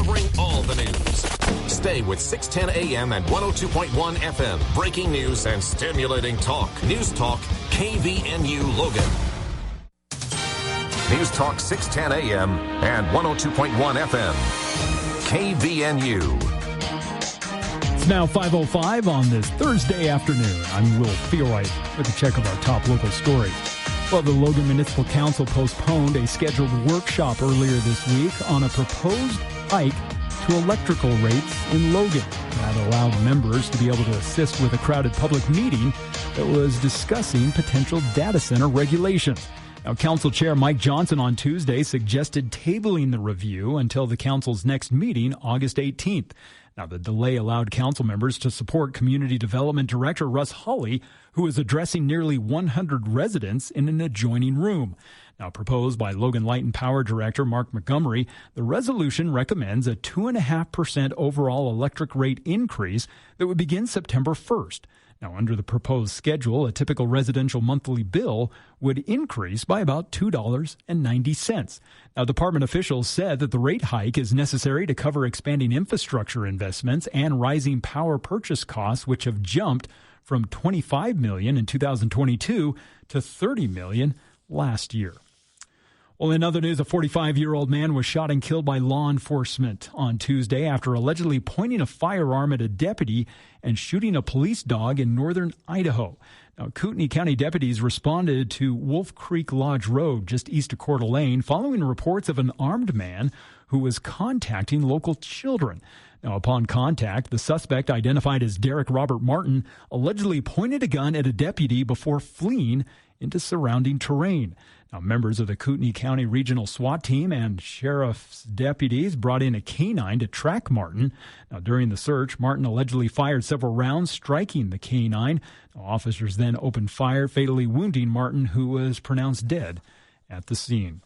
covering all the news. Stay with 610 AM and 102.1 FM. Breaking news and stimulating talk. News Talk KVNU Logan. News Talk 610 AM and 102.1 FM. KVNU. It's now 5:05 on this Thursday afternoon. I'm Will Feelright with a check of our top local stories. Well, the Logan Municipal Council postponed a scheduled workshop earlier this week on a proposed hike to electrical rates in Logan. That allowed members to be able to assist with a crowded public meeting that was discussing potential data center regulations. Now, Council Chair Mike Johnson on Tuesday suggested tabling the review until the Council's next meeting, August 18th. Now, the delay allowed council members to support Community Development Director Russ Hawley, who is addressing nearly 100 residents in an adjoining room. Now, proposed by Logan Light and Power Director Mark Montgomery, the resolution recommends a 2.5% overall electric rate increase that would begin September 1st. Now, under the proposed schedule, a typical residential monthly bill would increase by about $2.90. Now, department officials said that the rate hike is necessary to cover expanding infrastructure investments and rising power purchase costs, which have jumped from $25 million in 2022 to $30 million last year. Well, in other news, a 45-year-old man was shot and killed by law enforcement on Tuesday after allegedly pointing a firearm at a deputy and shooting a police dog in northern Idaho. Now, Kootenai County deputies responded to Wolf Creek Lodge Road, just east of Coeur d'Alene, following reports of an armed man who was contacting local children. Now, upon contact, the suspect, identified as Derek Robert Martin, allegedly pointed a gun at a deputy before fleeing into surrounding terrain. Now, members of the Kootenai County Regional SWAT team and sheriff's deputies brought in a canine to track Martin. Now, during the search, Martin allegedly fired several rounds, striking the canine. Now, officers then opened fire, fatally wounding Martin, who was pronounced dead at the scene.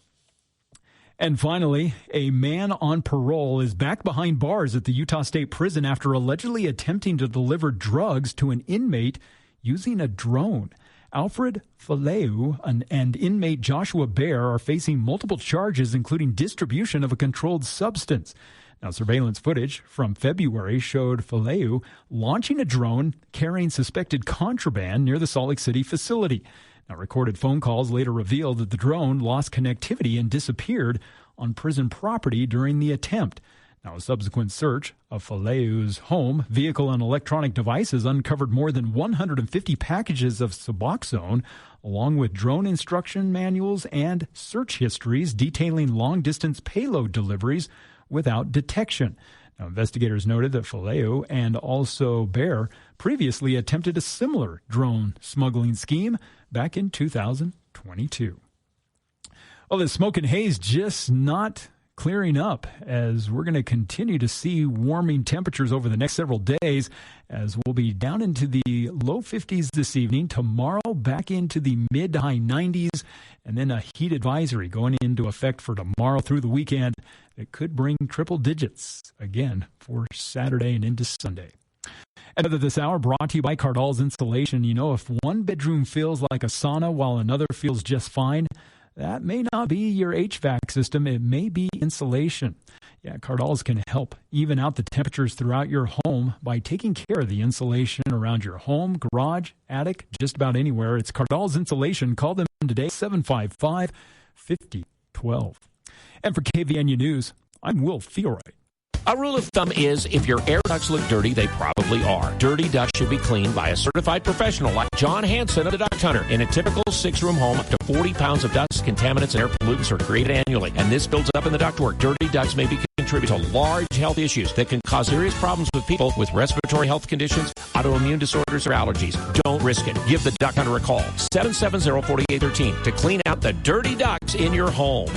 And finally, a man on parole is back behind bars at the Utah State Prison after allegedly attempting to deliver drugs to an inmate using a drone. Alfred Faleu and inmate Joshua Bear are facing multiple charges, including distribution of a controlled substance. Now, surveillance footage from February showed Faleu launching a drone carrying suspected contraband near the Salt Lake City facility. Now, recorded phone calls later revealed that the drone lost connectivity and disappeared on prison property during the attempt. Now, a subsequent search of Faleu's home, vehicle, and electronic devices uncovered more than 150 packages of Suboxone, along with drone instruction manuals and search histories detailing long-distance payload deliveries without detection. Now, investigators noted that Faleu and also Bear previously attempted a similar drone smuggling scheme back in 2022. Well, the smoke and haze just not clearing up, as we're going to continue to see warming temperatures over the next several days, as we'll be down into the low 50s this evening. Tomorrow back into the mid to high 90s, and then a heat advisory going into effect for tomorrow through the weekend. It could bring triple digits again for Saturday and into Sunday. Another this hour brought to you by Cardall's Insulation. You know, if one bedroom feels like a sauna while another feels just fine, that may not be your HVAC system. It may be insulation. Yeah, Cardall's can help even out the temperatures throughout your home by taking care of the insulation around your home, garage, attic, just about anywhere. It's Cardall's Insulation. Call them today, 755-5012. And for KVNU News, I'm Will Feelright. A rule of thumb is if your air ducts look dirty, they probably are. Dirty ducts should be cleaned by a certified professional like John Hansen of the Duct Hunter. In a typical 6-room home, up to 40 pounds of dust, contaminants, and air pollutants are created annually, and this builds up in the ductwork. Dirty ducts may contribute to large health issues that can cause serious problems with people with respiratory health conditions, autoimmune disorders, or allergies. Don't risk it. Give the Duct Hunter a call, 770-4813, to clean out the dirty ducts in your home.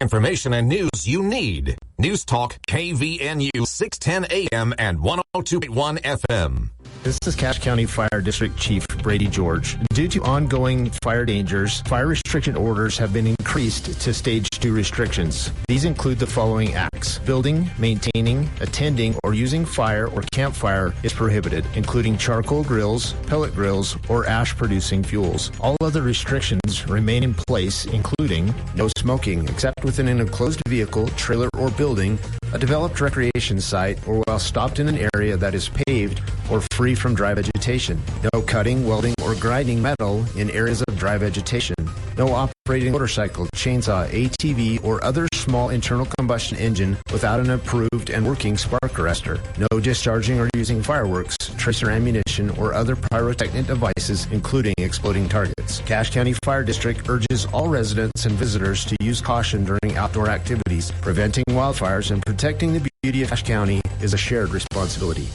Information and news you need. News Talk KVNU 610 AM and 102.1 FM. This is Cache County Fire District Chief Brady George. Due to ongoing fire dangers, fire restriction orders have been increased to Stage 2 restrictions. These include the following acts. Building, maintaining, attending, or using fire or campfire is prohibited, including charcoal grills, pellet grills, or ash-producing fuels. All other restrictions remain in place, including no smoking, except within an enclosed vehicle, trailer, or building, a developed recreation site, or while stopped in an area that is paved or free from dry vegetation. No cutting, welding, or grinding metal in areas of dry vegetation. No operating motorcycle, chainsaw, ATV, or other small internal combustion engine without an approved and working spark arrestor. No discharging or using fireworks, tracer ammunition, or other pyrotechnic devices, including exploding targets. Cache County Fire District urges all residents and visitors to use caution during outdoor activities. Preventing wildfires and protecting the beauty of Cache County is a shared responsibility.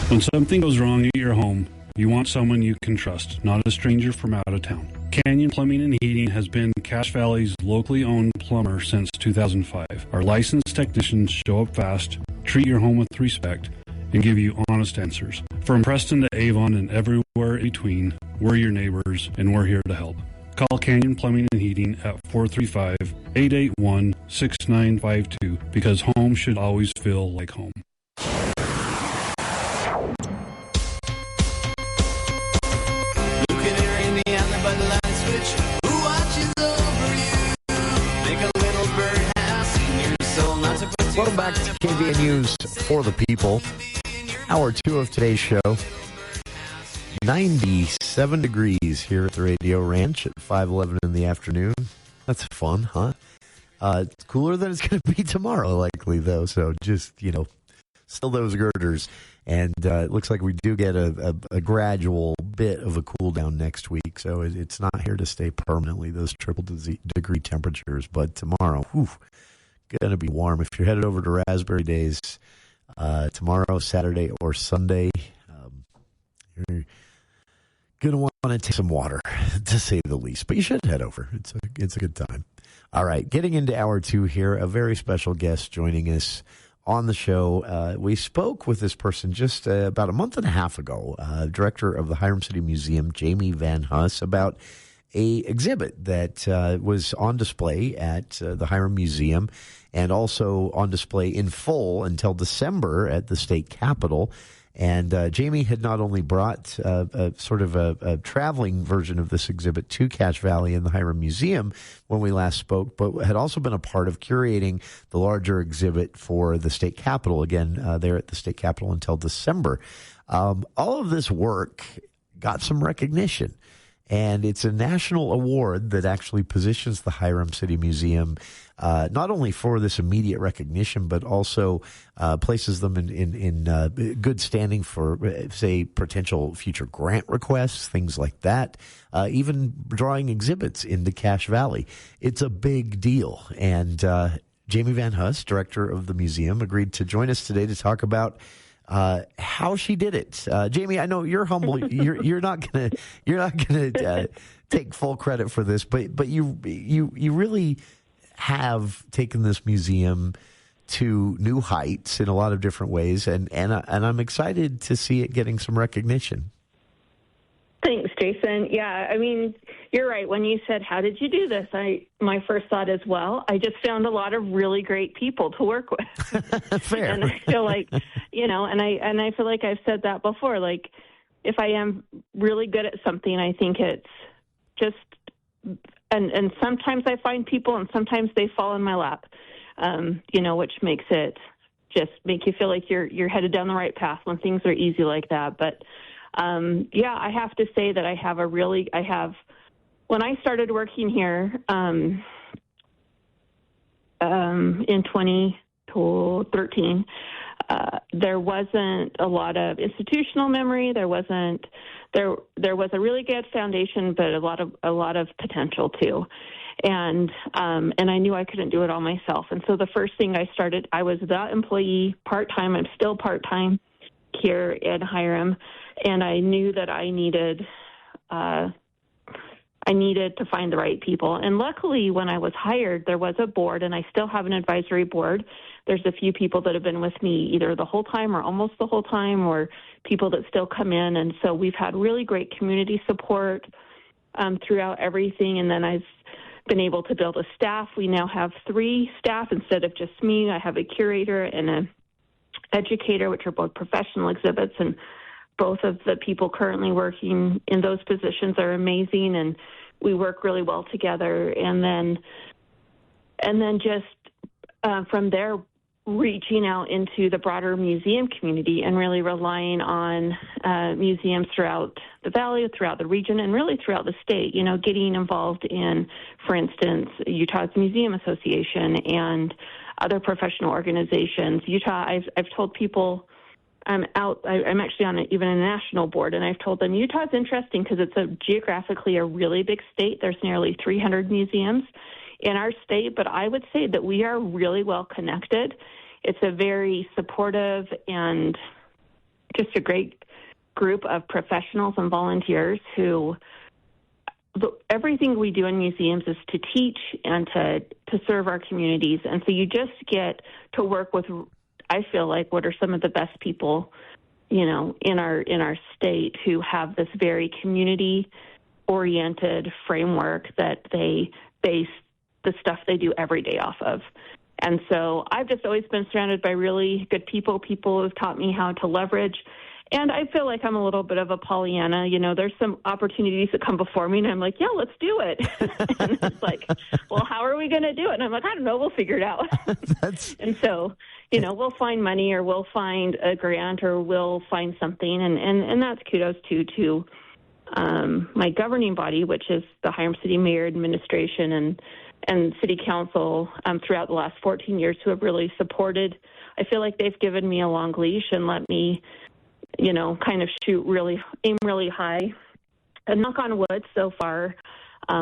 When something goes wrong at your home, you want someone you can trust, not a stranger from out of town. Canyon Plumbing and Heating has been Cache Valley's locally owned plumber since 2005. Our licensed technicians show up fast, treat your home with respect, and give you honest answers. From Preston to Avon and everywhere in between, we're your neighbors, and we're here to help. Call Canyon Plumbing and Heating at 435-881-6952 because home should always feel like home. Welcome back to KVNU's For the People. Hour 2 of today's show. 97 degrees here at the Radio Ranch at 5:11 in the afternoon. That's fun, huh? It's cooler than it's going to be tomorrow, likely, though. So just, still those girders. And it looks like we do get a gradual bit of a cool down next week. So it's not here to stay permanently, those triple-degree temperatures. But tomorrow, going to be warm. If you're headed over to Raspberry Days tomorrow, Saturday, or Sunday, you're going to want to take some water, to say the least. But you should head over. It's a good time. All right, getting into hour 2 here, a very special guest joining us on the show. We spoke with this person just about a month and a half ago, director of the Hyrum City Museum, Jami Van Huss, about a exhibit that was on display at the Hyrum Museum and also on display in full until December at the state capitol. And Jami had not only brought a traveling version of this exhibit to Cache Valley in the Hyrum Museum when we last spoke, but had also been a part of curating the larger exhibit for the state capitol, again, there at the state capitol until December. All of this work got some recognition. And it's a national award that actually positions the Hyrum City Museum not only for this immediate recognition, but also places them in good standing for, say, potential future grant requests, things like that, even drawing exhibits into Cache Valley. It's a big deal. And Jami Van Huss, director of the museum, agreed to join us today to talk about how she did it. Jami, I know you're humble. You're not gonna take full credit for this, but you really have taken this museum to new heights in a lot of different ways, and I'm excited to see it getting some recognition. Thanks, Jason. Yeah, I mean, you're right. When you said, how did you do this? My first thought is, well, I just found a lot of really great people to work with. Fair. And I feel like, and I feel like I've said that before. Like, if I am really good at something, I think it's just, and sometimes I find people and sometimes they fall in my lap, which makes it just make you feel like you're headed down the right path when things are easy like that. But I have to say that I have when I started working here in 2013, there wasn't a lot of institutional memory. There was a really good foundation, but a lot of potential too. And I knew I couldn't do it all myself. And so the first thing I was the employee part-time. I'm still part-time here in Hyrum. And I knew that I needed I needed to find the right people. And luckily, when I was hired, there was a board, and I still have an advisory board. There's a few people that have been with me either the whole time or almost the whole time, or people that still come in. And so we've had really great community support throughout everything. And then I've been able to build a staff. We now have 3 staff instead of just me. I have a curator and an educator, which are both professional exhibits, and both of the people currently working in those positions are amazing, and we work really well together. And then just from there, reaching out into the broader museum community and really relying on museums throughout the valley, throughout the region, and really throughout the state, getting involved in, for instance, Utah's Museum Association and other professional organizations. Utah, I've told people, I'm actually on even a national board, and I've told them Utah's interesting because it's geographically a really big state. There's nearly 300 museums in our state, but I would say that we are really well connected. It's a very supportive and just a great group of professionals and volunteers who everything we do in museums is to teach and to serve our communities. And so you just get to work with, I feel like, what are some of the best people, in our state who have this very community-oriented framework that they base the stuff they do every day off of. And so I've just always been surrounded by really good people who have taught me how to leverage. And I feel like I'm a little bit of a Pollyanna. There's some opportunities that come before me, and I'm like, yeah, let's do it. And it's like, well, how are we going to do it? And I'm like, I don't know, we'll figure it out. And so, we'll find money, or we'll find a grant, or we'll find something. And that's kudos to my governing body, which is the Hyrum City Mayor Administration and City Council throughout the last 14 years, who have really supported. I feel like they've given me a long leash and let me, kind of aim really high. And knock on wood, so far,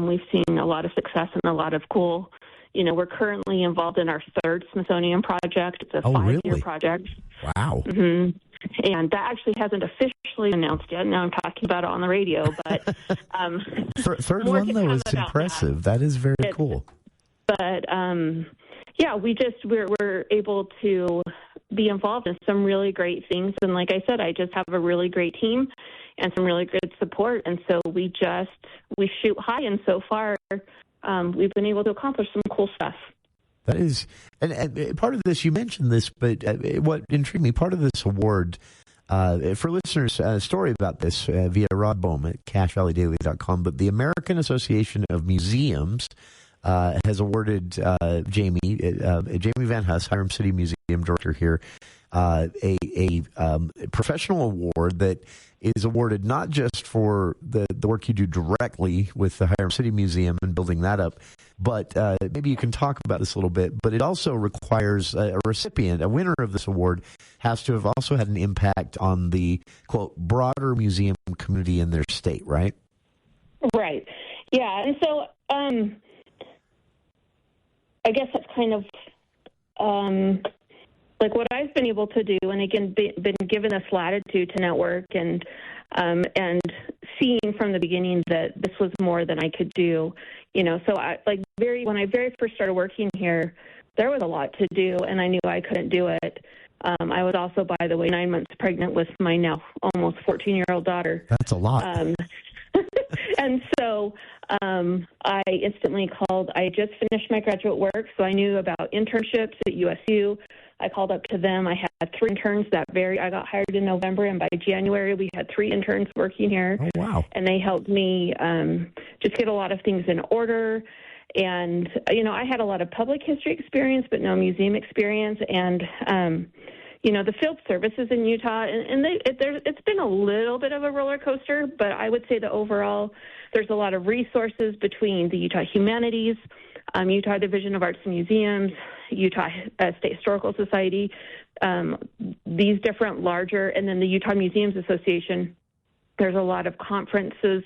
we've seen a lot of success and a lot of cool. We're currently involved in our 3rd Smithsonian project. It's a 5-year project. Wow. Mm-hmm. And that actually hasn't officially announced yet. Now I'm talking about it on the radio, but third one though is impressive. That is very cool. But we're able to be involved in some really great things. And like I said, I just have a really great team and some really good support. And so we shoot high. And so far, we've been able to accomplish some cool stuff. That is, and part of this, you mentioned this, but what intrigued me, part of this award, for listeners, a story about this via Rod Bohm at CashValleyDaily.com, but the American Association of Museums has awarded Jami Van Huss, Hyrum City Museum Director here, a professional award that is awarded not just for the work you do directly with the Hyrum City Museum and building that up, but maybe you can talk about this a little bit, but it also requires a recipient, a winner of this award, has to have also had an impact on the, quote, broader museum community in their state, right? Right. Yeah. And so I guess that's kind of like what I've been able to do, and again, been given this latitude to network and seeing from the beginning that this was more than I could do, So when I very first started working here, there was a lot to do, and I knew I couldn't do it. I was also, by the way, 9 months pregnant with my now almost 14-year-old daughter. That's a lot. And so I instantly called. I just finished my graduate work, so I knew about internships at USU. I called up to them. I had 3 interns I got hired in November, and by January we had 3 interns working here. Oh, wow. And they helped me just get a lot of things in order. And, I had a lot of public history experience, but no museum experience. And, the field services in Utah, and it's been a little bit of a roller coaster, but I would say that overall there's a lot of resources between the Utah Humanities, Utah Division of Arts and Museums, Utah State Historical Society, these different larger, and then the Utah Museums Association. There's a lot of conferences,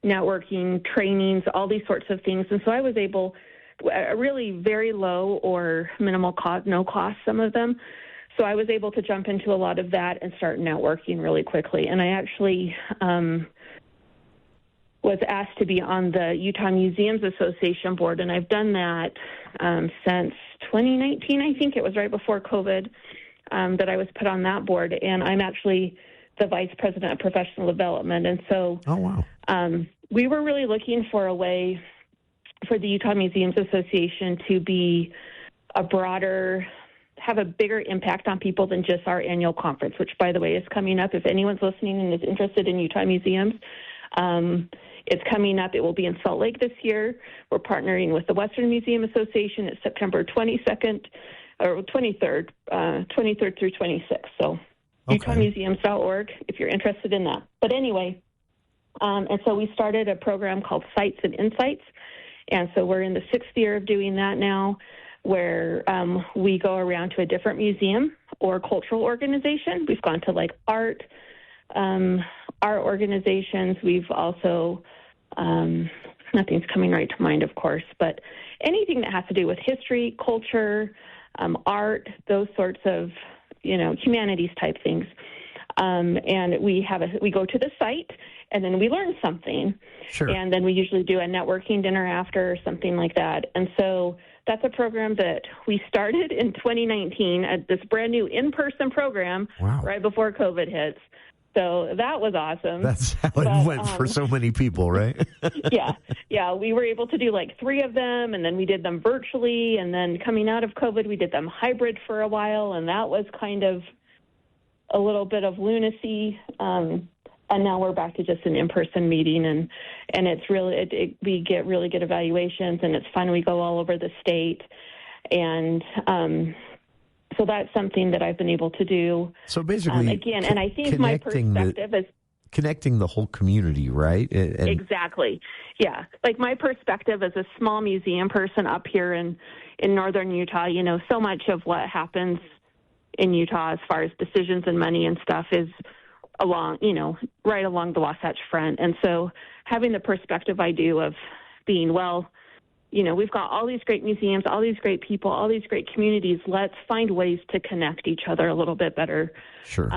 networking, trainings, all these sorts of things. And so I was able, really very low or minimal cost, no cost, some of them. So I was able to jump into a lot of that and start networking really quickly. And I actually was asked to be on the Utah Museums Association board, and I've done that since 2019. I think it was right before COVID that I was put on that board, and I'm actually the vice president of professional development. And so we were really looking for a way for the Utah Museums Association to be have a bigger impact on people than just our annual conference, which, by the way, is coming up. If anyone's listening and is interested in Utah museums, it's coming up. It will be in Salt Lake this year. We're partnering with the Western Museum Association. It's September 22nd or 23rd through 26th. So utahmuseums.org if you're interested in that. But anyway, and so we started a program called Sites and Insights. And so we're in the 6th year of doing that now, where we go around to a different museum or cultural organization. We've gone to like art organizations. We've also, nothing's coming right to mind, of course, but anything that has to do with history, culture, art, those sorts of, humanities type things. And we go to the site, and then we learn something. Sure. And then we usually do a networking dinner after or something like that. And so that's a program that we started in 2019 at this brand new in-person program right before COVID hits. So that was awesome. That's how it went for so many people, right? Yeah. We were able to do like 3 of them, and then we did them virtually. And then coming out of COVID, we did them hybrid for a while, and that was kind of a little bit of lunacy. And now we're back to just an in-person meeting, and it's really we get really good evaluations, and it's fun. We go all over the state, and so that's something that I've been able to do. So basically, again, and I think my perspective is connecting the whole community, right? Exactly. Yeah, like my perspective as a small museum person up here in northern Utah. So much of what happens in Utah as far as decisions and money and stuff is right along the Wasatch Front. And so having the perspective I do of being, we've got all these great museums, all these great people, all these great communities. Let's find ways to connect each other a little bit better. Sure.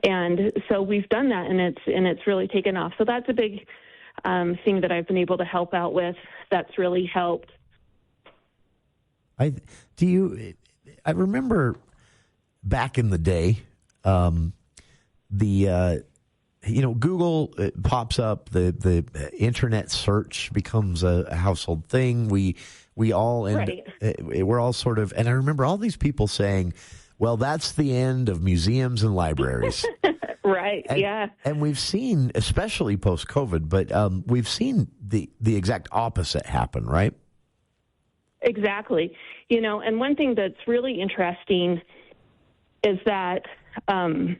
And so we've done that, and it's really taken off. So that's a big thing that I've been able to help out with. That's really helped. I remember back in the day, Google pops up, the internet search becomes a household thing. We're all sort of, and I remember all these people saying, well, that's the end of museums and libraries. Right. Yeah. And we've seen, especially post-COVID, but we've seen the exact opposite happen, right? Exactly. And one thing that's really interesting is that, sorry,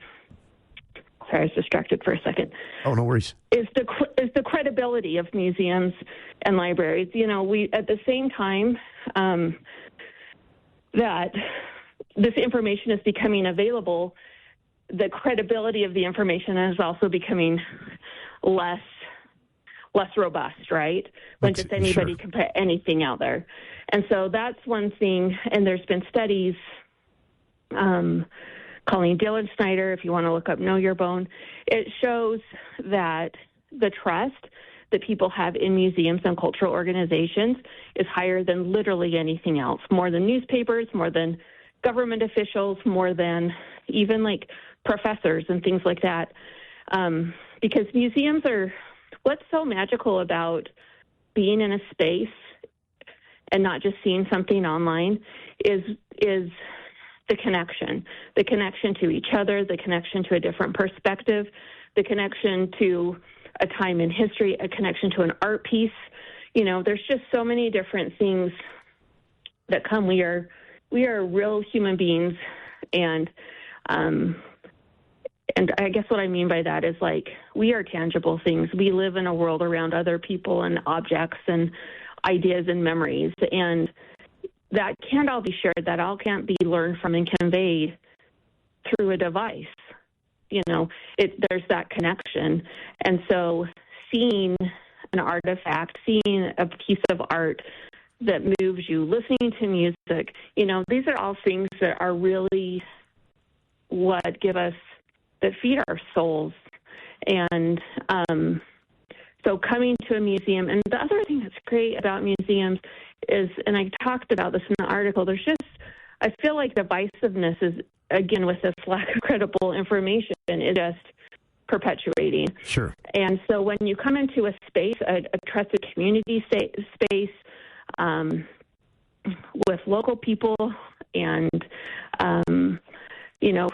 I was distracted for a second. Oh, no worries. Is the credibility of museums and libraries. We at the same time that this information is becoming available, the credibility of the information is also becoming less robust, right? When just anybody can put anything out there. And so that's one thing, and there's been studies, Colleen Dillon Snyder, if you want to look up Know Your Bone, it shows that the trust that people have in museums and cultural organizations is higher than literally anything else, more than newspapers, more than government officials, more than even like professors and things like that. Because museums are, what's so magical about being in a space and not just seeing something online is the connection to each other, the connection to a different perspective, the connection to a time in history, a connection to an art piece. There's just so many different things that come. We are real human beings, and I guess what I mean by that is like we are tangible things. We live in a world around other people and objects and ideas and memories, and that can't all be shared. That all can't be learned from and conveyed through a device. There's that connection. And so seeing an artifact, seeing a piece of art that moves you, listening to music, these are all things that are really what give us, that feed our souls. And So coming to a museum, and the other thing that's great about museums is, and I talked about this in the article, I feel like divisiveness is, again, with this lack of credible information, is just perpetuating. Sure. And so when you come into a space, a trusted community space with local people and,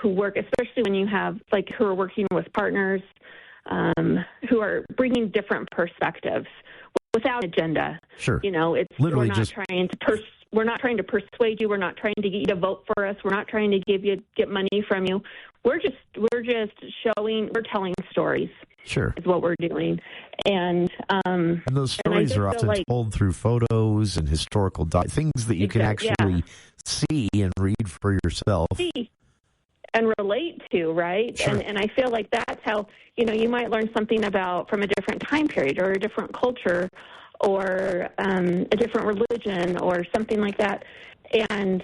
who work, especially when you have, who are working with partners, who are bringing different perspectives without agenda. Sure. It's literally we're not trying to persuade you. We're not trying to get you to vote for us. We're not trying to get money from you. We're just telling stories. Sure. Is what we're doing. And those stories are often told through photos and historical things that you can actually see and read for yourself. And relate to, right? Sure. And I feel like that's how, you might learn something from a different time period or a different culture or a different religion or something like that. And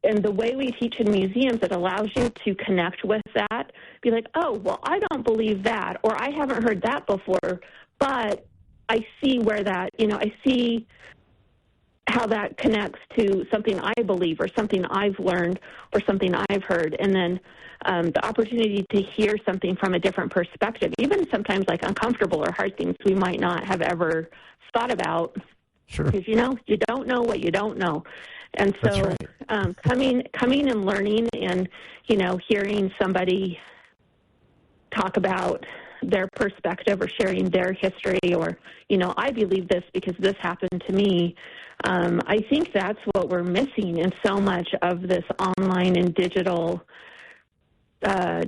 the way we teach in museums, it allows you to connect with that, be like, oh, well, I don't believe that, or I haven't heard that before, but I see where that, I see how that connects to something I believe or something I've learned or something I've heard. And then the opportunity to hear something from a different perspective, even sometimes like uncomfortable or hard things we might not have ever thought about. Sure. Because, you don't know what you don't know. And so right. coming and learning and, hearing somebody talk about their perspective or sharing their history or, I believe this because this happened to me. I think that's what we're missing in so much of this online and digital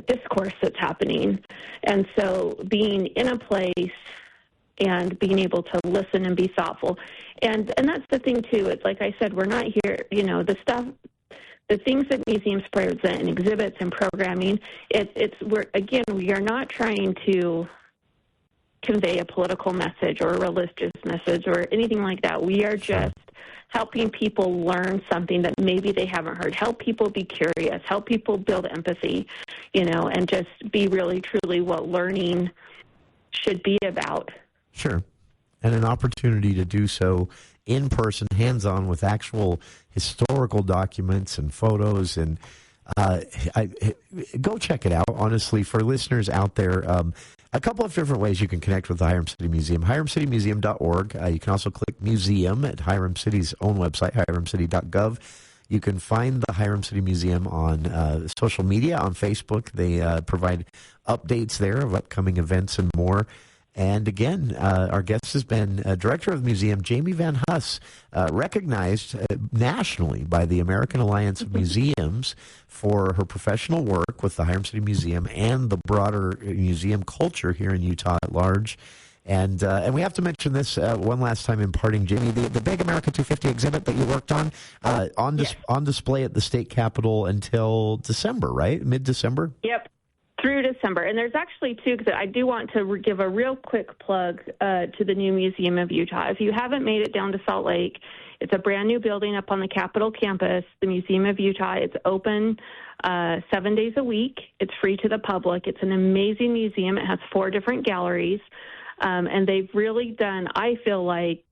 discourse that's happening. And so being in a place and being able to listen and be thoughtful. And that's the thing, too. It's like I said, we're not here, the things that museums present and exhibits and programming, we are not trying to convey a political message or a religious message or anything like that. We are just helping people learn something that maybe they haven't heard, help people be curious, help people build empathy, and just be really, truly what learning should be about. Sure. And an opportunity to do so in person, hands-on, with actual historical documents and photos. And go check it out, honestly, for listeners out there. A couple of different ways you can connect with the Hyrum City Museum. HyrumCityMuseum.org. You can also click Museum at Hyrum City's own website, HyrumCity.gov. You can find the Hyrum City Museum on social media, on Facebook. They provide updates there of upcoming events and more. And again, our guest has been director of the museum, Jami Van Huss, recognized nationally by the American Alliance of Museums for her professional work with the Hyrum City Museum and the broader museum culture here in Utah at large. And we have to mention this one last time in parting, Jami, the Big America 250 exhibit that you worked on, on display at the state capitol until December, right? Mid-December? Yep. Through December. And there's actually two, because I do want to give a real quick plug to the new Museum of Utah. If you haven't made it down to Salt Lake, it's a brand new building up on the Capitol campus, the Museum of Utah. It's open 7 days a week. It's free to the public. It's an amazing museum. It has 4 different galleries. And they've really done, I feel like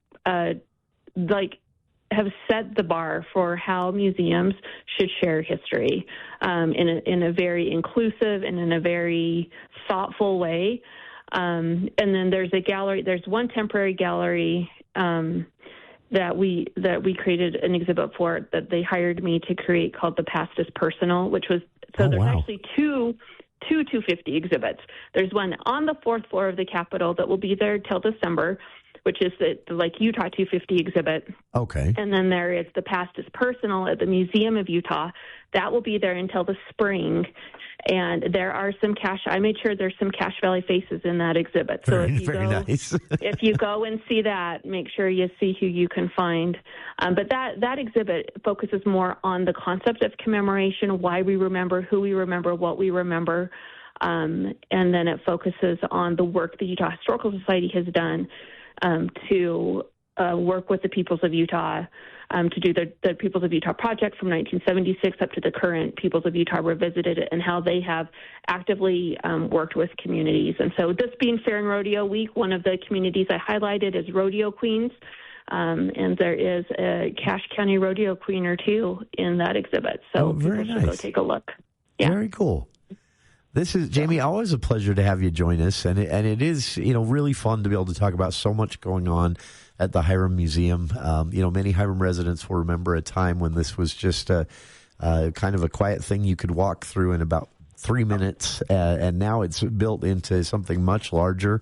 have set the bar for how museums should share history in a very inclusive and in a very thoughtful way. And then there's a gallery. There's one temporary gallery that we created an exhibit for that they hired me to create called The Past is Personal, which was there's actually two 250 exhibits. There's one on the 4th floor of the Capitol that will be there till December, which is the Utah 250 exhibit. Okay. And then there is The Past is Personal at the Museum of Utah. That will be there until the spring. And there are some I made sure there's some Cache Valley faces in that exhibit. So nice. if you go and see that, make sure you see who you can find. But that exhibit focuses more on the concept of commemoration, why we remember, who we remember, what we remember. And then it focuses on the work the Utah Historical Society has done to work with the Peoples of Utah to do the Peoples of Utah project from 1976 up to the current Peoples of Utah Revisited, and how they have actively worked with communities. And so this being Fair and Rodeo Week, one of the communities I highlighted is Rodeo Queens, and there is a Cache County Rodeo Queen or two in that exhibit. So very people nice. should go take a look. Yeah. Very cool. This is, Jami, always a pleasure to have you join us, and it is, really fun to be able to talk about so much going on at the Hyrum Museum. Many Hyrum residents will remember a time when this was just a kind of a quiet thing you could walk through in about 3 minutes, and now it's built into something much larger,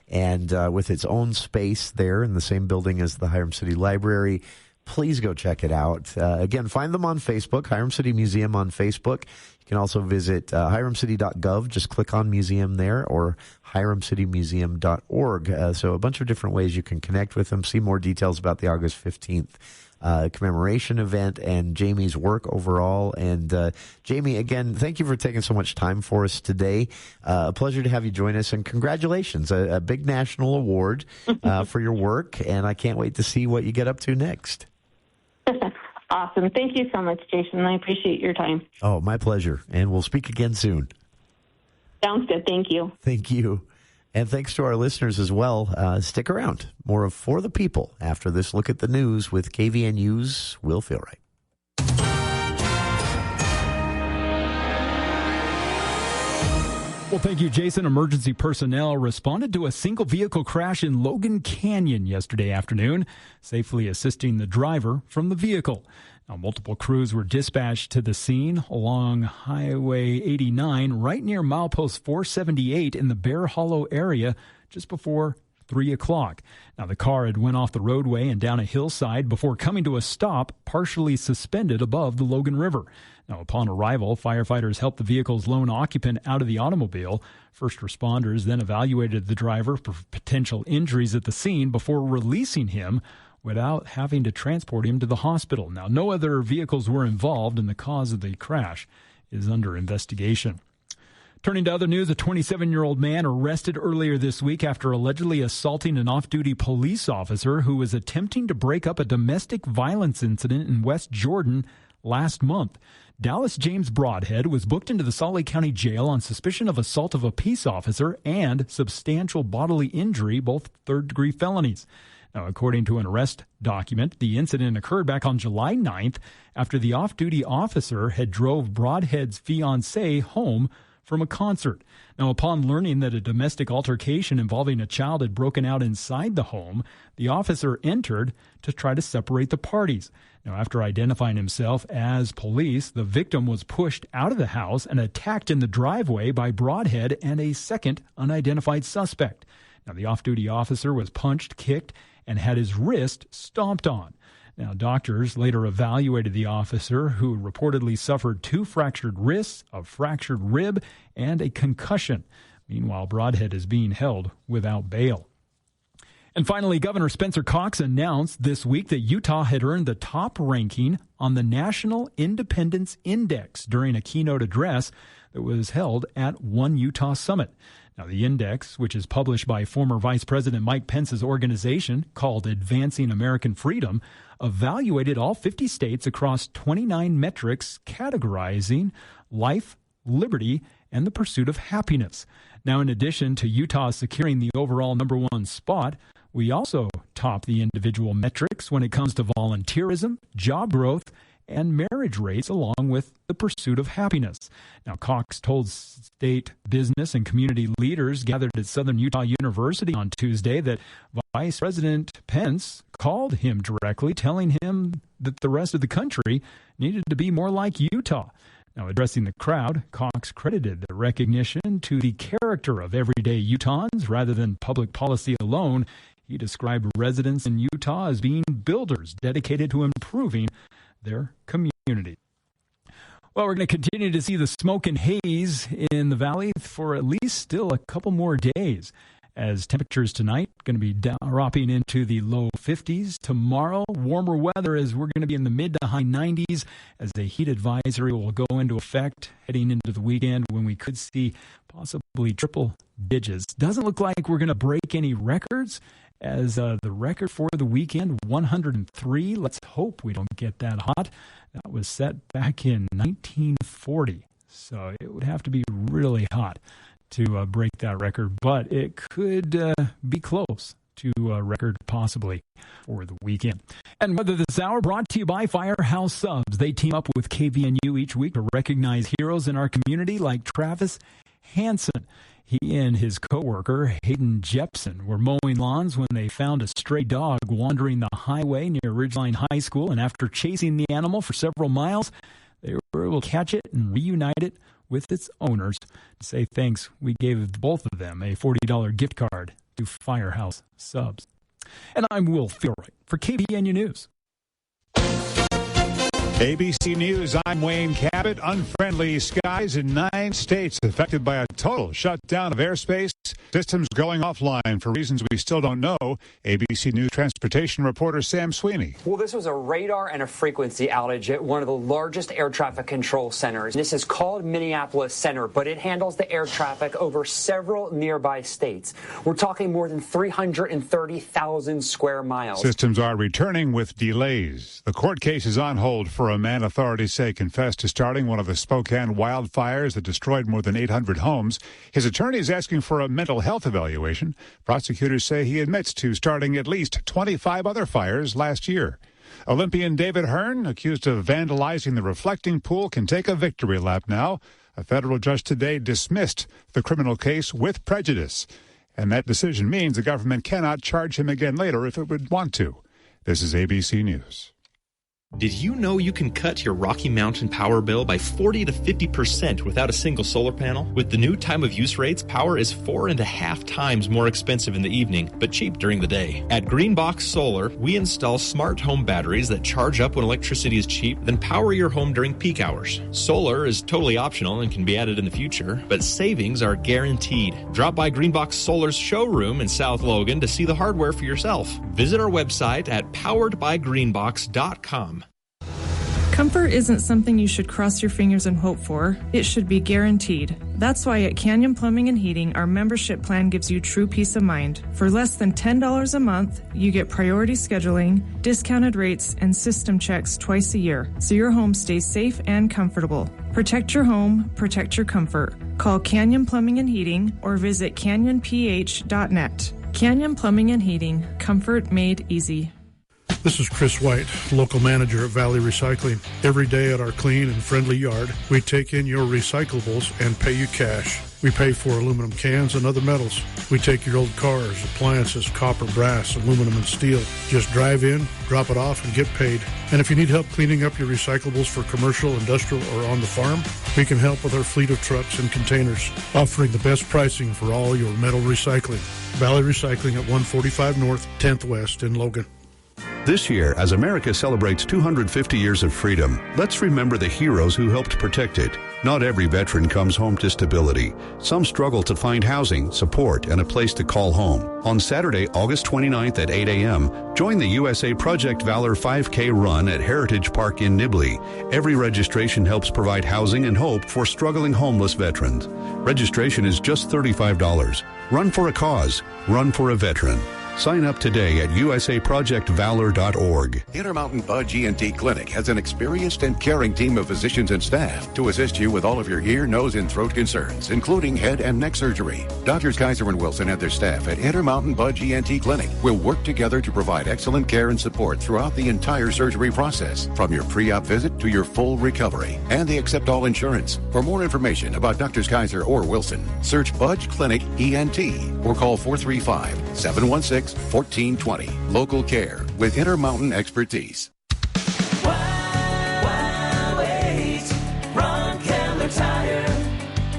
and with its own space there in the same building as the Hyrum City Library. Please go check it out. Again, find them on Facebook, Hyrum City Museum on Facebook. You can also visit hyrumcity.gov. Just click on museum there, or hyrumcitymuseum.org. So a bunch of different ways you can connect with them, see more details about the August 15th commemoration event and Jami's work overall. And Jami, again, thank you for taking so much time for us today. A pleasure to have you join us, and congratulations, a big national award for your work, and I can't wait to see what you get up to next. Awesome. Thank you so much, Jason. I appreciate your time. Oh, my pleasure. And we'll speak again soon. Sounds good. Thank you. Thank you. And thanks to our listeners as well. Stick around. More of For the People after this look at the news with KVNU's Will Feel Right. Well, thank you, Jason. Emergency personnel responded to a single vehicle crash in Logan Canyon yesterday afternoon, safely assisting the driver from the vehicle. Now, multiple crews were dispatched to the scene along Highway 89 right near milepost 478 in the Bear Hollow area just before 3 o'clock. Now, the car had went off the roadway and down a hillside before coming to a stop, partially suspended above the Logan River. Now, upon arrival, firefighters helped the vehicle's lone occupant out of the automobile. First responders then evaluated the driver for potential injuries at the scene before releasing him without having to transport him to the hospital. Now, no other vehicles were involved, and the cause of the crash is under investigation. Turning to other news, a 27-year-old man arrested earlier this week after allegedly assaulting an off-duty police officer who was attempting to break up a domestic violence incident in West Jordan last month. Dallas James Broadhead was booked into the Salt Lake County Jail on suspicion of assault of a peace officer and substantial bodily injury, both third-degree felonies. Now, according to an arrest document, the incident occurred back on July 9th after the off-duty officer had drove Broadhead's fiancée home from a concert. Now, upon learning that a domestic altercation involving a child had broken out inside the home, the officer entered to try to separate the parties. Now, after identifying himself as police, the victim was pushed out of the house and attacked in the driveway by Broadhead and a second unidentified suspect. Now, the off-duty officer was punched, kicked, and had his wrist stomped on. Now, doctors later evaluated the officer, who reportedly suffered 2 fractured wrists, a fractured rib, and a concussion. Meanwhile, Broadhead is being held without bail. And finally, Governor Spencer Cox announced this week that Utah had earned the top ranking on the National Independence Index during a keynote address that was held at One Utah Summit. Now, the index, which is published by former Vice President Mike Pence's organization called Advancing American Freedom, evaluated all 50 states across 29 metrics categorizing life, liberty, and the pursuit of happiness. Now, in addition to Utah securing the overall number 1 spot, we also top the individual metrics when it comes to volunteerism, job growth, and marriage rates, along with the pursuit of happiness. Now, Cox told state business and community leaders gathered at Southern Utah University on Tuesday that Vice President Pence called him directly, telling him that the rest of the country needed to be more like Utah. Now, addressing the crowd, Cox credited the recognition to the character of everyday Utahns rather than public policy alone. He described residents in Utah as being builders dedicated to improving their community. Well, we're going to continue to see the smoke and haze in the valley for at least still a couple more days, as temperatures tonight going to be dropping into the low 50s. Tomorrow, warmer weather as we're going to be in the mid to high 90s as a heat advisory will go into effect heading into the weekend when we could see possibly triple digits. Doesn't look like we're going to break any records as the record for the weekend, 103. Let's hope we don't get that hot. That was set back in 1940. So it would have to be really hot to break that record, but it could be close to a record possibly for the weekend. And weather this hour brought to you by Firehouse Subs. They team up with KVNU each week to recognize heroes in our community like Travis Hansen. He and his coworker, Hayden Jepson, were mowing lawns when they found a stray dog wandering the highway near Ridgeline High School, and after chasing the animal for several miles, they were able to catch it and reunite it with its owners. To say thanks, we gave both of them a $40 gift card to Firehouse Subs. And I'm Will Feelwright for KVNU News. ABC News, I'm Wayne Cabot. Unfriendly skies in 9 states affected by a total shutdown of airspace. Systems going offline for reasons we still don't know. ABC News transportation reporter Sam Sweeney. Well, this was a radar and a frequency outage at one of the largest air traffic control centers. This is called Minneapolis Center, but it handles the air traffic over several nearby states. We're talking more than 330,000 square miles. Systems are returning with delays. The court case is on hold for a man authorities say confessed to starting one of the Spokane wildfires that destroyed more than 800 homes. His attorney is asking for a mental health evaluation. Prosecutors say he admits to starting at least 25 other fires last year. Olympian David Hearn, accused of vandalizing the reflecting pool, can take a victory lap now. A federal judge today dismissed the criminal case with prejudice. And that decision means the government cannot charge him again later if it would want to. This is ABC News. Did you know you can cut your Rocky Mountain power bill by 40 to 50% without a single solar panel? With the new time of use rates, power is 4.5 times more expensive in the evening, but cheap during the day. At Greenbox Solar, we install smart home batteries that charge up when electricity is cheap, then power your home during peak hours. Solar is totally optional and can be added in the future, but savings are guaranteed. Drop by Greenbox Solar's showroom in South Logan to see the hardware for yourself. Visit our website at poweredbygreenbox.com. Comfort isn't something you should cross your fingers and hope for. It should be guaranteed. That's why at Canyon Plumbing and Heating, our membership plan gives you true peace of mind. For less than $10 a month, you get priority scheduling, discounted rates, and system checks twice a year, so your home stays safe and comfortable. Protect your home, protect your comfort. Call Canyon Plumbing and Heating or visit canyonph.net. Canyon Plumbing and Heating, comfort made easy. This is Chris White, local manager at Valley Recycling. Every day at our clean and friendly yard, we take in your recyclables and pay you cash. We pay for aluminum cans and other metals. We take your old cars, appliances, copper, brass, aluminum, and steel. Just drive in, drop it off, and get paid. And if you need help cleaning up your recyclables for commercial, industrial, or on the farm, we can help with our fleet of trucks and containers, offering the best pricing for all your metal recycling. Valley Recycling at 145 North, 10th West in Logan. This year, as America celebrates 250 years of freedom, let's remember the heroes who helped protect it. Not every veteran comes home to stability. Some struggle to find housing, support, and a place to call home. On Saturday, August 29th at 8 a.m., join the USA Project Valor 5K run at Heritage Park in Nibley. Every registration helps provide housing and hope for struggling homeless veterans. Registration is just $35. Run for a cause. Run for a veteran. Sign up today at usaprojectvalor.org. Intermountain Budge ENT Clinic has an experienced and caring team of physicians and staff to assist you with all of your ear, nose, and throat concerns, including head and neck surgery. Doctors Kaiser and Wilson and their staff at Intermountain Budge ENT Clinic will work together to provide excellent care and support throughout the entire surgery process, from your pre-op visit to your full recovery. And they accept all insurance. For more information about Doctors Kaiser or Wilson, search Budge Clinic ENT or call 435-716-1420. Local care with Intermountain expertise.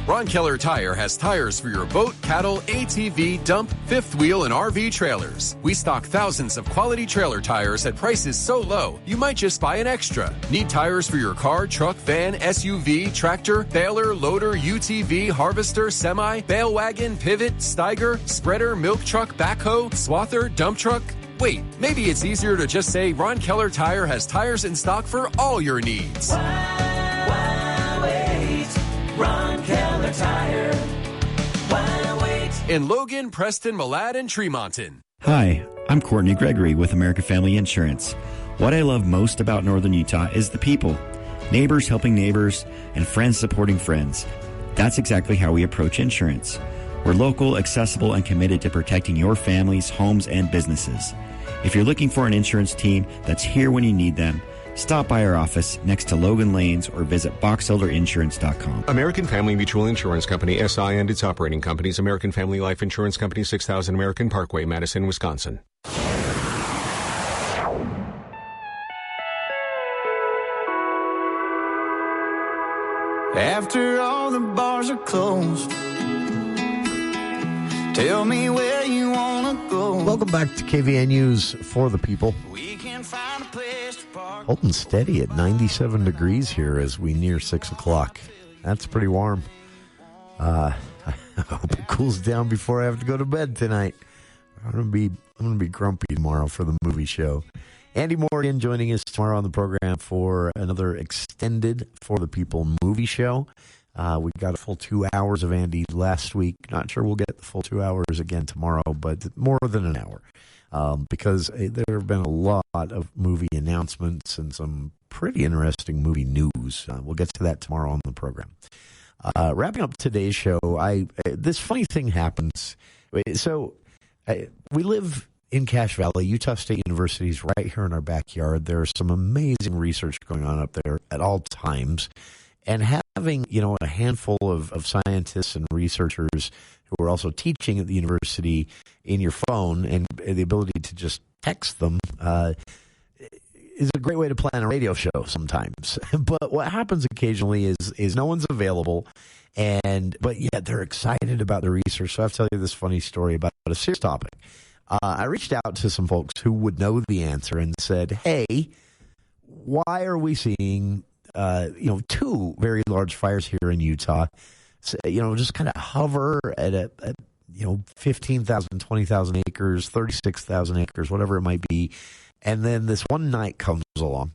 Ron Keller Tire has tires for your boat, cattle, ATV, dump, fifth wheel, and RV trailers. We stock thousands of quality trailer tires at prices so low, you might just buy an extra. Need tires for your car, truck, van, SUV, tractor, baler, loader, UTV, harvester, semi, bale wagon, pivot, Steiger, spreader, milk truck, backhoe, swather, dump truck? Wait, maybe it's easier to just say Ron Keller Tire has tires in stock for all your needs. Why wait? Ron Keller Tire. Why wait? In Logan, Preston, Malad, and Tremonton. Hi, I'm Courtney Gregory with American Family Insurance. What I love most about Northern Utah is the people. Neighbors helping neighbors and friends supporting friends. That's exactly how we approach insurance. We're local, accessible, and committed to protecting your families, homes, and businesses. If you're looking for an insurance team that's here when you need them, stop by our office next to Logan Lanes or visit boxelderinsurance.com. American Family Mutual Insurance Company, SI, and its operating companies. American Family Life Insurance Company, 6000 American Parkway, Madison, Wisconsin. After all the bars are closed, tell me where you want to go. Welcome back to KVNU's For the People. Holding steady at 97 degrees here as we near 6 o'clock. That's pretty warm. I hope it cools down before I have to go to bed tonight. I'm gonna be grumpy tomorrow for the movie show. Andy Morgan joining us tomorrow on the program for another extended For the People movie show. We got a full 2 hours of Andy last week. Not sure we'll get the full 2 hours again tomorrow, but more than an hour. Because there have been a lot of movie announcements and some pretty interesting movie news. We'll get to that tomorrow on the program. Wrapping up today's show, this funny thing happens. So we live in Cache Valley. Utah State University is right here in our backyard. There's some amazing research going on up there at all times. And having, a handful of scientists and researchers who are also teaching at the university in your phone and the ability to just text them is a great way to plan a radio show sometimes. But what happens occasionally is no one's available, but yet they're excited about the research. So I have to tell you this funny story about a serious topic. I reached out to some folks who would know the answer and said, hey, why are we seeing two very large fires here in Utah, just kind of hover at 15,000, 20,000 acres, 36,000 acres, whatever it might be. And then this one night comes along.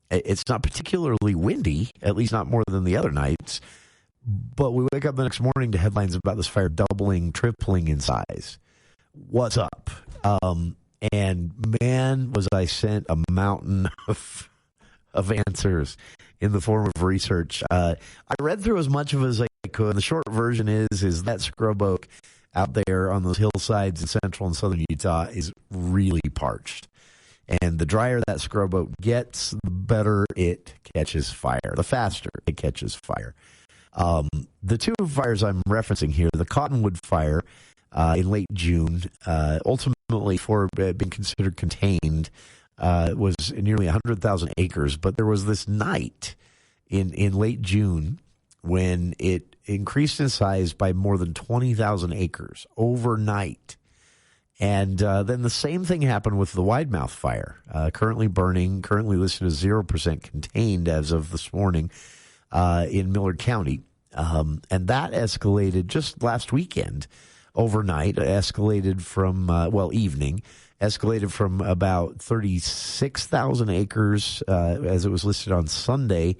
It's not particularly windy, at least not more than the other nights. But we wake up the next morning to headlines about this fire doubling, tripling in size. What's up? And man, was I sent a mountain of answers in the form of research. I read through as much of it as I could. The short version is that scrub oak out there on those hillsides in central and southern Utah is really parched. And the drier that scrub oak gets, the better it catches fire, the faster it catches fire. The two fires I'm referencing here, the Cottonwood fire in late June, ultimately for being considered contained, was nearly 100,000 acres. But there was this night in late June when it increased in size by more than 20,000 acres overnight. And then the same thing happened with the Widemouth fire, currently listed as 0% contained as of this morning in Millard County. And that escalated just last weekend, overnight, escalated from, evening, escalated from about 36,000 acres as it was listed on Sunday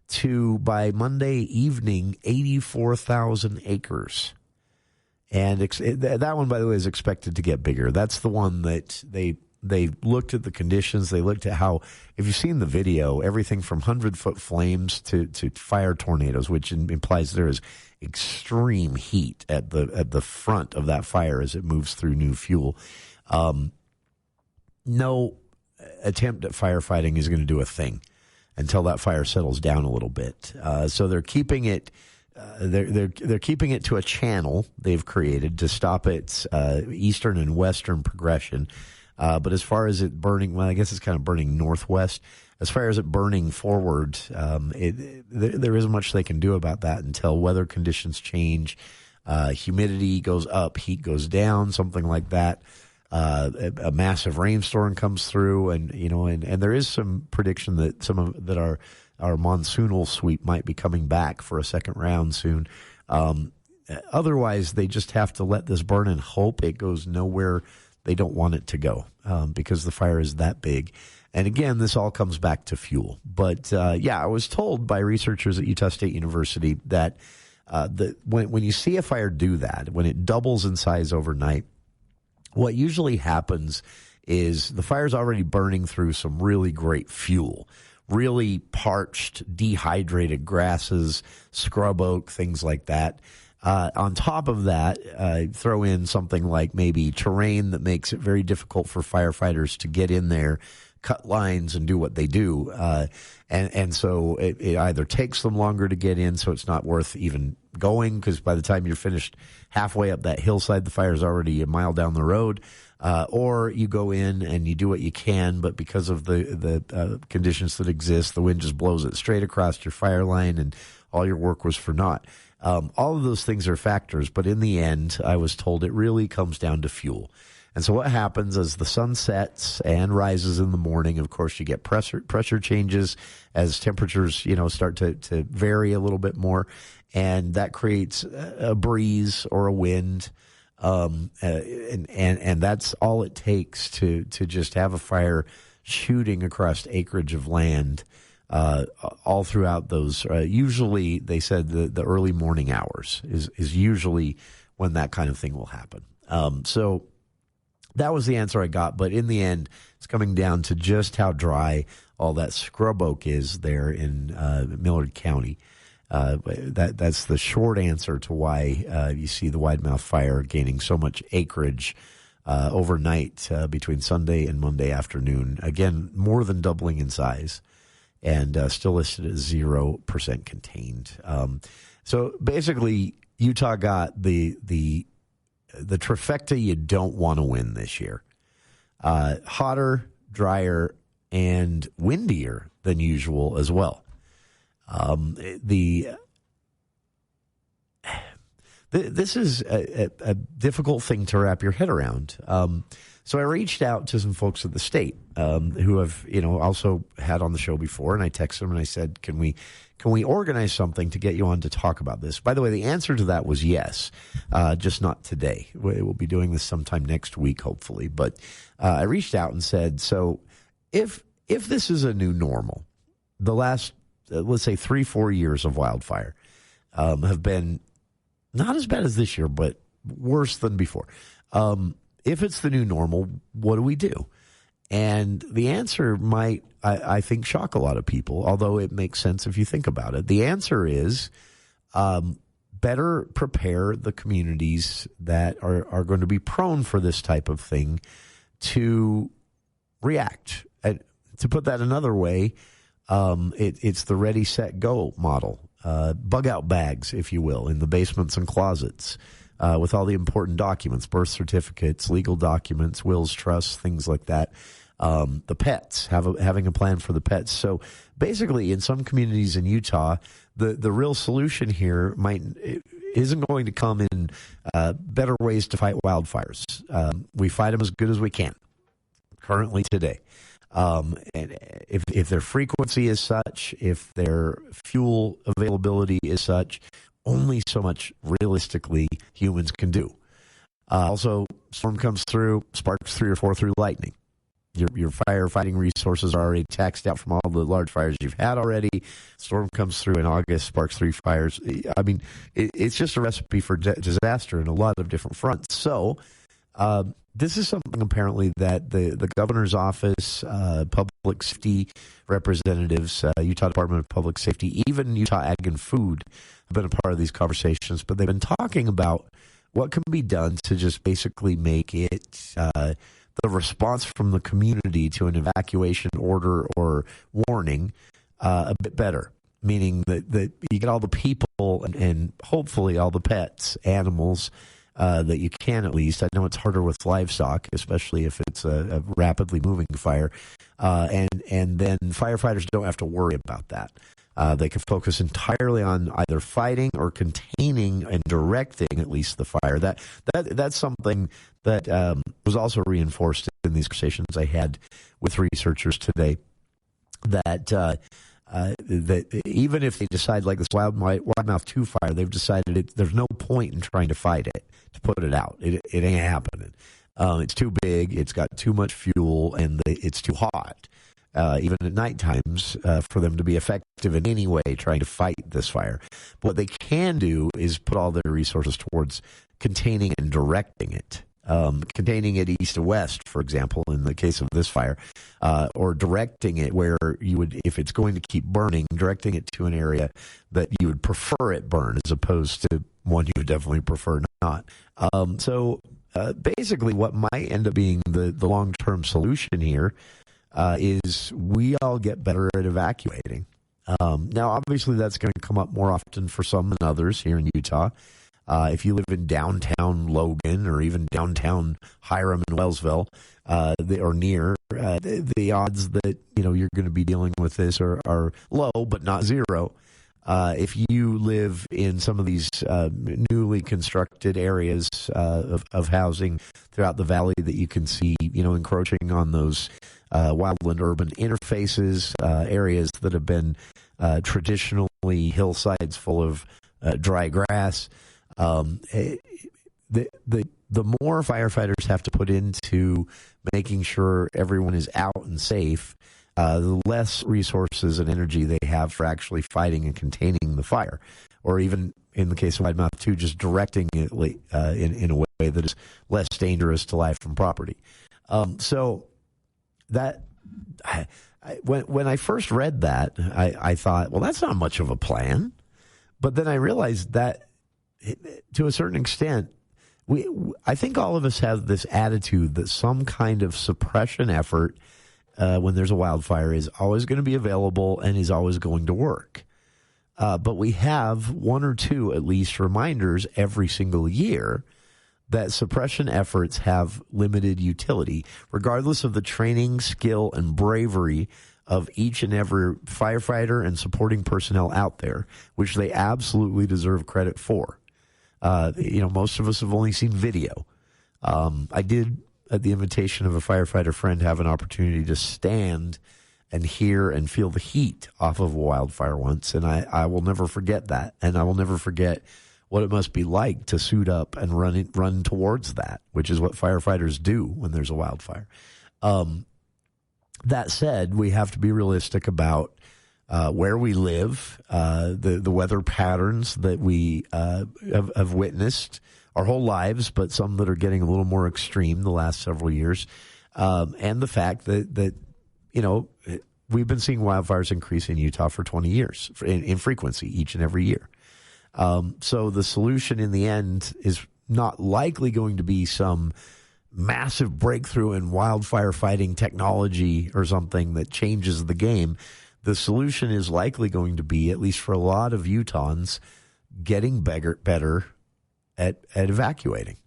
to, by Monday evening, 84,000 acres. And that one, by the way, is expected to get bigger. That's the one that they looked at the conditions. They looked at how, if you've seen the video, everything from 100-foot flames to fire tornadoes, which implies there is extreme heat at the front of that fire as it moves through new fuel. No attempt at firefighting is going to do a thing until that fire settles down a little bit. So they're keeping it. They're keeping it to a channel they've created to stop its eastern and western progression. But as far as it burning, well, I guess it's kind of burning northwest. As far as it burning forward, there isn't much they can do about that until weather conditions change, humidity goes up, heat goes down, something like that. A massive rainstorm comes through, and there is some prediction that that our monsoonal sweep might be coming back for a second round soon. Otherwise, they just have to let this burn and hope it goes nowhere they don't want it to go, because the fire is that big. And again, this all comes back to fuel. But I was told by researchers at Utah State University that when you see a fire do that, when it doubles in size overnight, what usually happens is the fire's already burning through some really great fuel, really parched, dehydrated grasses, scrub oak, things like that. On top of that, throw in something like maybe terrain that makes it very difficult for firefighters to get in there, cut lines, and do what they do. And so it either takes them longer to get in, so it's not worth even going, because by the time you're finished halfway up that hillside, the fire's already a mile down the road. Or you go in and you do what you can, but because of the conditions that exist, the wind just blows it straight across your fire line, and all your work was for naught. All of those things are factors, but in the end, I was told it really comes down to fuel. And so what happens as the sun sets and rises in the morning, of course, you get pressure changes as temperatures, start to vary a little bit more, and that creates a breeze or a wind. And that's all it takes to just have a fire shooting across acreage of land, all throughout those. Usually, they said the early morning hours is usually when that kind of thing will happen. So that was the answer I got. But in the end, it's coming down to just how dry all that scrub oak is there in Millard County. That's the short answer to why you see the Widemouth fire gaining so much acreage overnight between Sunday and Monday afternoon. Again, more than doubling in size, and still listed as 0% contained. So basically, Utah got the trifecta you don't want to win this year. Hotter, drier, and windier than usual as well. This is a difficult thing to wrap your head around. So I reached out to some folks at the state who have, also had on the show before, and I texted them and I said, "Can we organize something to get you on to talk about this?" By the way, the answer to that was yes, just not today. We'll be doing this sometime next week, hopefully. But I reached out and said, so if this is a new normal, the last let's say 3-4 years of wildfire have been not as bad as this year, but worse than before. If it's the new normal, what do we do? And the answer might, I think, shock a lot of people, although it makes sense if you think about it. The answer is better prepare the communities that are going to be prone for this type of thing to react. And to put that another way, it's the ready, set, go model. Bug out bags, if you will, in the basements and closets with all the important documents, birth certificates, legal documents, wills, trusts, things like that. The pets, having a plan for the pets. So basically, in some communities in Utah, the real solution here isn't going to come in better ways to fight wildfires. We fight them as good as we can currently today. And if their frequency is such, if their fuel availability is such, only so much realistically humans can do. Also, storm comes through, sparks 3 or 4 through lightning. Your firefighting resources are already taxed out from all the large fires you've had already. Storm comes through in August, sparks 3 fires. I mean, it's just a recipe for disaster in a lot of different fronts. So, this is something apparently that the governor's office, public safety representatives, Utah Department of Public Safety, even Utah Ag and Food have been a part of these conversations, but they've been talking about what can be done to just basically make it the response from the community to an evacuation order or warning a bit better, meaning that you get all the people and hopefully all the pets, animals, that you can at least. I know it's harder with livestock, especially if it's a rapidly moving fire. And then firefighters don't have to worry about that. They can focus entirely on either fighting or containing and directing at least the fire. That's something that was also reinforced in these conversations I had with researchers today. That even if they decide, like this Widemouth 2 fire, they've decided there's no point in trying to fight it, to put it out. It ain't happening. It's too big, it's got too much fuel, and it's too hot, even at night times, for them to be effective in any way trying to fight this fire. But what they can do is put all their resources towards containing and directing it. containing it east to west, for example, in the case of this fire, or directing it where you would, if it's going to keep burning, directing it to an area that you would prefer it burn as opposed to one you would definitely prefer not. So basically what might end up being the long-term solution here is we all get better at evacuating. Now, obviously, that's going to come up more often for some than others here in Utah. If you live in downtown Logan or even downtown Hyrum and Wellsville, or near, the odds that you're going to be dealing with this are low, but not zero. If you live in some of these newly constructed areas of housing throughout the valley that you can see, encroaching on those wildland-urban interfaces, areas that have been traditionally hillsides full of dry grass, the more firefighters have to put into making sure everyone is out and safe, the less resources and energy they have for actually fighting and containing the fire, or even in the case of Widemouth 2, just directing it in a way that is less dangerous to life and property. So that when I first read that, I thought, well, that's not much of a plan. But then I realized that to a certain extent, I think all of us have this attitude that some kind of suppression effort when there's a wildfire is always going to be available and is always going to work. But we have one or two, at least, reminders every single year that suppression efforts have limited utility, regardless of the training, skill, and bravery of each and every firefighter and supporting personnel out there, which they absolutely deserve credit for. Most of us have only seen video. I did, at the invitation of a firefighter friend, have an opportunity to stand and hear and feel the heat off of a wildfire once, and I will never forget that, and I will never forget what it must be like to suit up and run towards that, which is what firefighters do when there's a wildfire. That said, we have to be realistic about where we live, the weather patterns that we have witnessed our whole lives, but some that are getting a little more extreme the last several years, and the fact that we've been seeing wildfires increase in Utah for 20 years in frequency each and every year. So the solution in the end is not likely going to be some massive breakthrough in wildfire fighting technology or something that changes the game. The solution is likely going to be, at least for a lot of Utahns, getting better at evacuating.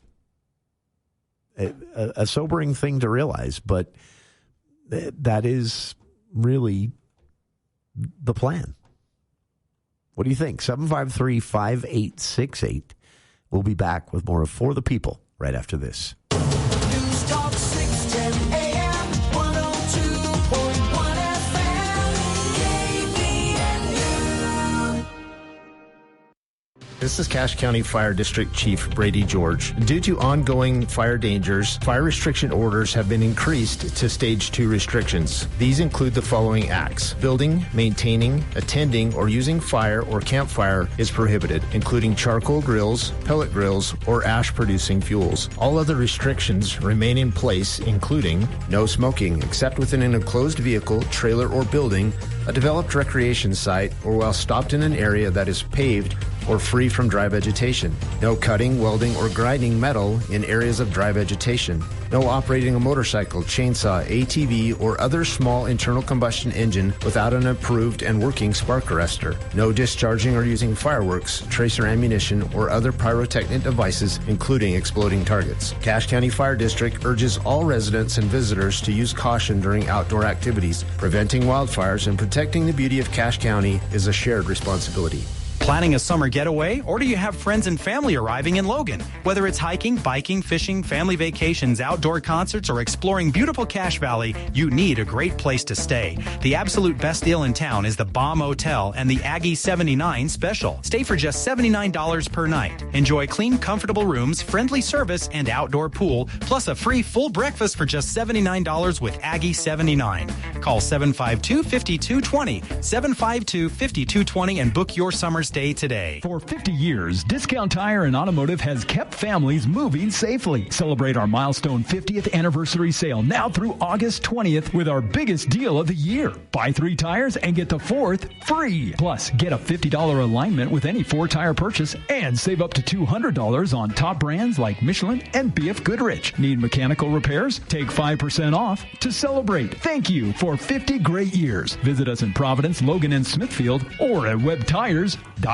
A sobering thing to realize, but that is really the plan. What do you think? 753-5868. We'll be back with more of For the People right after this. News Talk 610 AM, 102.1 FM, KVNU. This is Cache County Fire District Chief Brady George. Due to ongoing fire dangers, fire restriction orders have been increased to Stage 2 restrictions. These include the following acts. Building, maintaining, attending, or using fire or campfire is prohibited, including charcoal grills, pellet grills, or ash-producing fuels. All other restrictions remain in place, including no smoking except within an enclosed vehicle, trailer, or building, a developed recreation site, or while stopped in an area that is paved or free from dry vegetation. No cutting, welding, or grinding metal in areas of dry vegetation. No operating a motorcycle, chainsaw, ATV, or other small internal combustion engine without an approved and working spark arrestor. No discharging or using fireworks, tracer ammunition, or other pyrotechnic devices, including exploding targets. Cache County Fire District urges all residents and visitors to use caution during outdoor activities. Preventing wildfires and protecting the beauty of Cache County is a shared responsibility. Planning a summer getaway, or do you have friends and family arriving in Logan? Whether it's hiking, biking, fishing, family vacations, outdoor concerts, or exploring beautiful Cache Valley, you need a great place to stay. The absolute best deal in town is the Bomb Hotel and the Aggie 79 special. Stay for just $79 per night. Enjoy clean, comfortable rooms, friendly service, and outdoor pool, plus a free full breakfast for just $79 with Aggie 79. Call 752-5220, 752-5220, and book your summer stay stay today. For 50 years, Discount Tire and Automotive has kept families moving safely. Celebrate our milestone 50th anniversary sale now through August 20th with our biggest deal of the year. Buy 3 tires and get the 4th free. Plus, get a $50 alignment with any 4-tire purchase and save up to $200 on top brands like Michelin and BF Goodrich. Need mechanical repairs? Take 5% off to celebrate. Thank you for 50 great years. Visit us in Providence, Logan, and Smithfield or at webtires.net.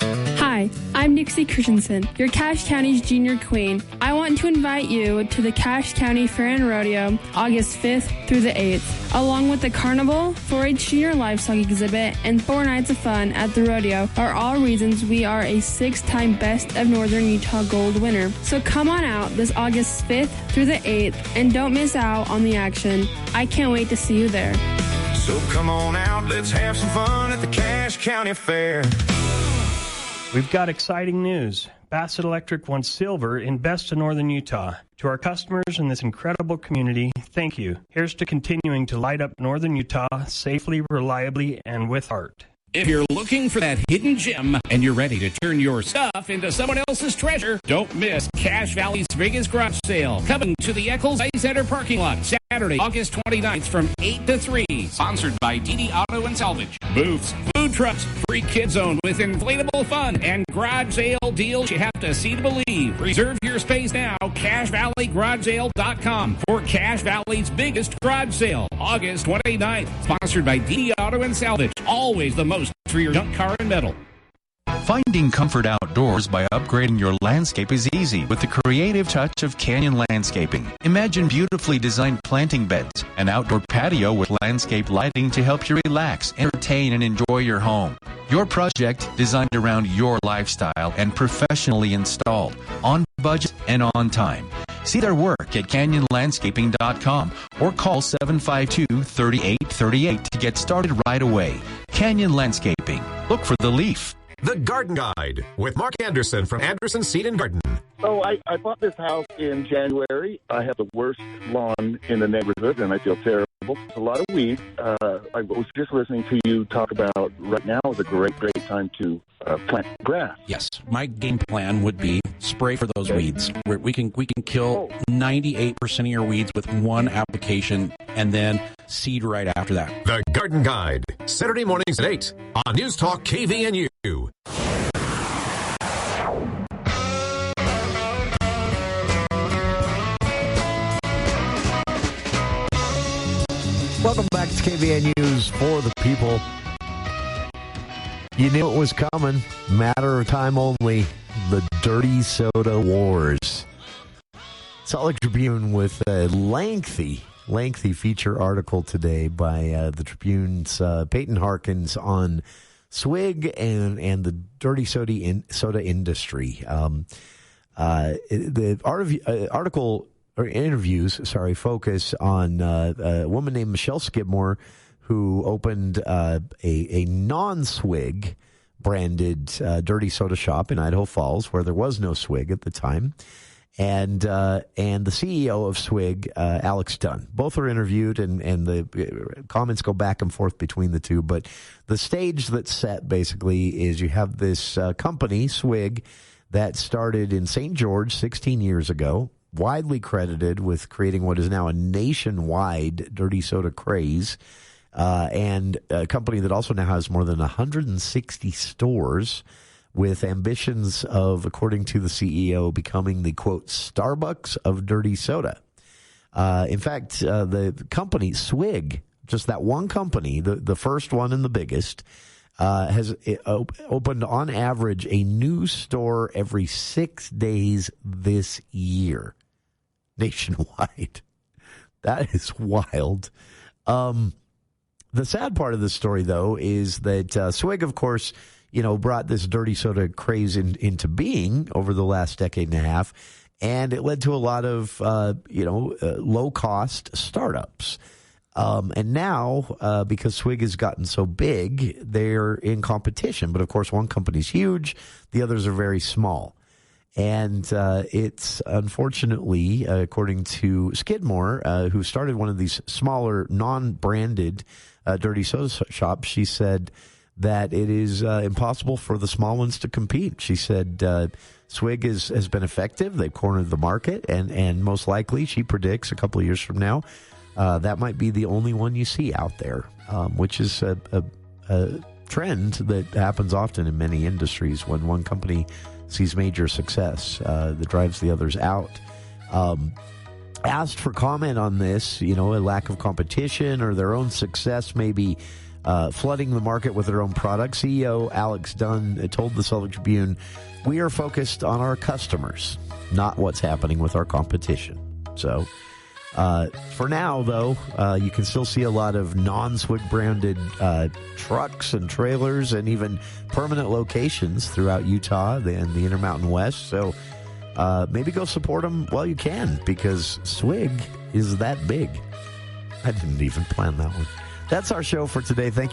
Hi, I'm Nixie Christensen, your Cache County's junior queen. I want to invite you to the Cache County Fair and Rodeo August 5th through the 8th. Along with the Carnival, 4-H Junior Livestock Exhibit, and 4 nights of fun at the rodeo are all reasons we are a 6-time Best of Northern Utah Gold winner. So come on out this August 5th through the 8th and don't miss out on the action. I can't wait to see you there. So come on out, let's have some fun at the Cache County Fair. We've got exciting news. Bassett Electric won silver in Best of Northern Utah. To our customers in this incredible community, thank you. Here's to continuing to light up Northern Utah safely, reliably, and with heart. If you're looking for that hidden gem and you're ready to turn your stuff into someone else's treasure, don't miss Cache Valley's biggest garage sale coming to the Eccles Ice Center parking lot Saturday, August 29th from 8 to 3. Sponsored by DD Auto and Salvage. Booths, food trucks, free kid zone with inflatable fun, and garage sale deals you have to see to believe. Reserve your space now, CacheValleyGarageSale.com for Cache Valley's biggest garage sale, August 29th. Sponsored by DD Auto and Salvage. Always the most for your junk car and metal. Finding comfort outdoors by upgrading your landscape is easy with the creative touch of Canyon Landscaping. Imagine beautifully designed planting beds, an outdoor patio with landscape lighting to help you relax, entertain, and enjoy your home. Your project designed around your lifestyle and professionally installed, on budget and on time. See their work at CanyonLandscaping.com or call 752-3838 to get started right away. Canyon Landscaping. Look for the leaf. The Garden Guide with Mark Anderson from Anderson Seed and Garden. So I bought this house in January. I have the worst lawn in the neighborhood, and I feel terrible. It's a lot of weeds. I was just listening to you talk about right now is a great time to plant grass. Yes, my game plan would be spray for those weeds. We can kill 98% of your weeds with one application, and then seed right after that. The Garden Guide, Saturday mornings at 8 on News Talk KVNU. Welcome back to KVNU's For the People. You knew it was coming. Matter of time only. The Dirty Soda Wars. Salt Lake Tribune with a lengthy feature article today by the Tribune's Peyton Harkins on swig and the dirty soda industry. The article or interviews, focus on a woman named Michelle Skidmore who opened a non-swig branded dirty soda shop in Idaho Falls where there was no swig at the time. And the CEO of Swig, Alex Dunn. Both are interviewed, and the comments go back and forth between the two. But the stage that's set, basically, is you have this company, Swig, that started in St. George 16 years ago, widely credited with creating what is now a nationwide dirty soda craze, and a company that also now has more than 160 stores, with ambitions of, according to the CEO, becoming the, quote, Starbucks of dirty soda. In fact, the company, Swig, just that one company, the first one and the biggest, has opened on average a new store every 6 days this year, nationwide. That is wild. The sad part of the story, though, is that Swig, of course, brought this dirty soda craze into being over the last decade and a half, and it led to a lot of, low-cost startups. And now, because Swig has gotten so big, they're in competition. But, of course, one company's huge, the others are very small. And it's unfortunately, according to Skidmore, who started one of these smaller, non-branded dirty soda shops, she said that it is impossible for the small ones to compete. She said SWIG has been effective. They've cornered the market, and most likely, she predicts a couple of years from now, that might be the only one you see out there, which is a trend that happens often in many industries when one company sees major success that drives the others out. Asked for comment on this, a lack of competition or their own success maybe flooding the market with their own products. CEO Alex Dunn told the Salt Lake Tribune, "We are focused on our customers, not what's happening with our competition." So for now, though, you can still see a lot of non-SWIG branded trucks and trailers and even permanent locations throughout Utah and the Intermountain West. So maybe go support them while you can, because SWIG is that big. I didn't even plan that one. That's our show for today. Thank you